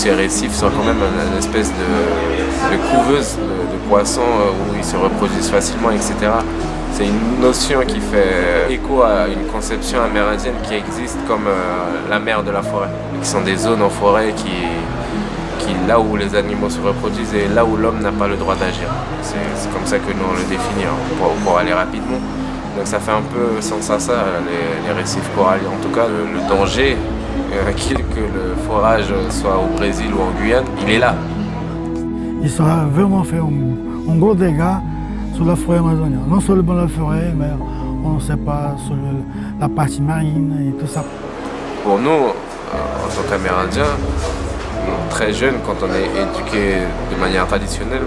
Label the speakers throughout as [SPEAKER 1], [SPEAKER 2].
[SPEAKER 1] ces récifs sont quand même une espèce de couveuse de poissons où ils se reproduisent facilement, etc. C'est une notion qui fait écho à une conception amérindienne qui existe comme la mer de la forêt, qui sont des zones en forêt qui là où les animaux se reproduisent et là où l'homme n'a pas le droit d'agir. C'est comme ça que nous on le définit, hein, pour aller rapidement. Donc ça fait un peu sens à ça, les récifs coralliens. En tout cas, le danger, que le forage soit au Brésil ou en Guyane, il est là.
[SPEAKER 2] Il sera vraiment fait un gros dégât sur la forêt amazonienne. Non seulement la forêt, mais on ne sait pas sur la partie marine et tout ça.
[SPEAKER 1] Pour nous, en tant qu'Amérindiens, très jeunes, quand on est éduqué de manière traditionnelle,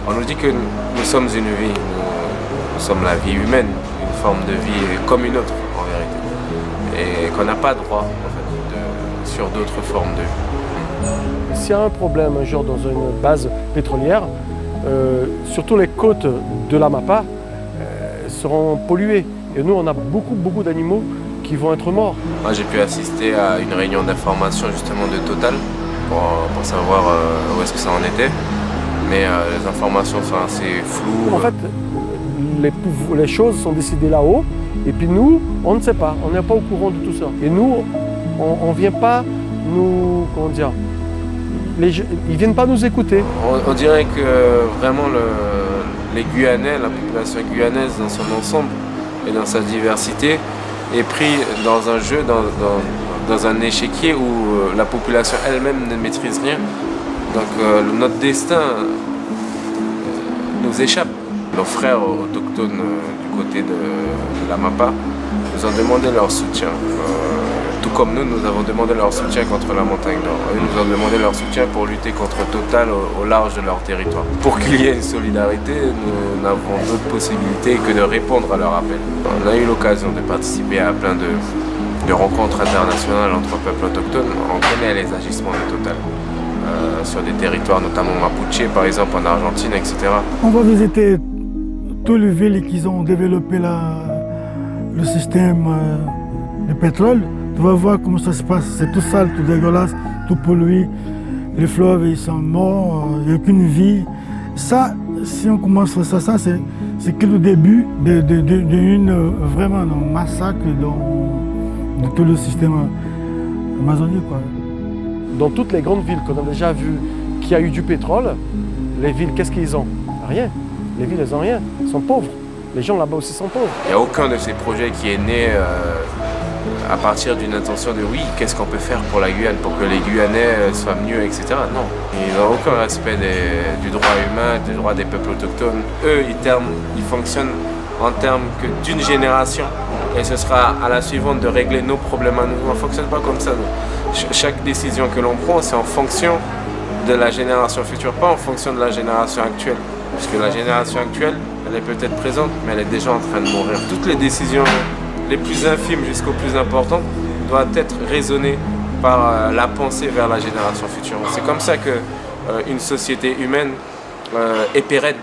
[SPEAKER 1] on nous dit que nous sommes une vie, nous sommes la vie humaine, une forme de vie comme une autre en vérité, et qu'on n'a pas droit en fait, sur d'autres formes de vie.
[SPEAKER 3] S'il y a un problème un jour dans une base pétrolière, surtout les côtes de l'Amapá seront polluées. Et nous, on a beaucoup d'animaux qui vont être morts.
[SPEAKER 1] Moi, j'ai pu assister à une réunion d'information justement de Total pour savoir où est-ce que ça en était. Mais les informations sont assez floues.
[SPEAKER 3] En fait, les choses sont décidées là-haut. Et puis nous, on ne sait pas. On n'est pas au courant de tout ça. Et nous, on ne vient pas nous... Comment dire, ils viennent pas nous écouter.
[SPEAKER 1] On dirait que vraiment les Guyanais, la population guyanaise dans son ensemble et dans sa diversité est pris dans un jeu, dans un échiquier où la population elle-même ne maîtrise rien. Donc notre destin nous échappe. Nos frères autochtones du côté de l'Amapá nous ont demandé leur soutien. Tout comme nous avons demandé leur soutien contre la montagne d'or. Ils nous ont demandé leur soutien pour lutter contre Total au large de leur territoire. Pour qu'il y ait une solidarité, nous n'avons d'autre possibilité que de répondre à leur appel. On a eu l'occasion de participer à plein de rencontres internationales entre peuples autochtones. On connaît les agissements de Total sur des territoires, notamment Mapuche, par exemple en Argentine, etc.
[SPEAKER 2] On va visiter toutes les villes qui ont développé le système de pétrole. Tu vas voir comment ça se passe, c'est tout sale, tout dégueulasse, tout pollué. Les fleuves, ils sont morts, il n'y a aucune vie. Ça, si on commence à faire ça, c'est que le début vraiment un massacre de tout le système amazonien, quoi.
[SPEAKER 3] Dans toutes les grandes villes qu'on a déjà vues, qui a eu du pétrole, les villes, qu'est-ce qu'ils ont? Rien. Les villes, elles n'ont rien. Elles sont pauvres. Les gens là-bas aussi sont pauvres.
[SPEAKER 1] Il n'y a aucun de ces projets qui est né à partir d'une intention de oui, qu'est-ce qu'on peut faire pour la Guyane, pour que les Guyanais soient mieux, etc. Non, ils n'ont aucun respect du droit humain, du droit des peuples autochtones. Eux, ils fonctionnent en termes que d'une génération et ce sera à la suivante de régler nos problèmes à nous. On ne fonctionne pas comme ça. Chaque décision que l'on prend, c'est en fonction de la génération future, pas en fonction de la génération actuelle. Parce que la génération actuelle, elle est peut-être présente, mais elle est déjà en train de mourir. Toutes les décisions les plus infimes jusqu'aux plus importantes doivent être raisonnées par la pensée vers la génération future. C'est comme ça qu'une société humaine est pérenne.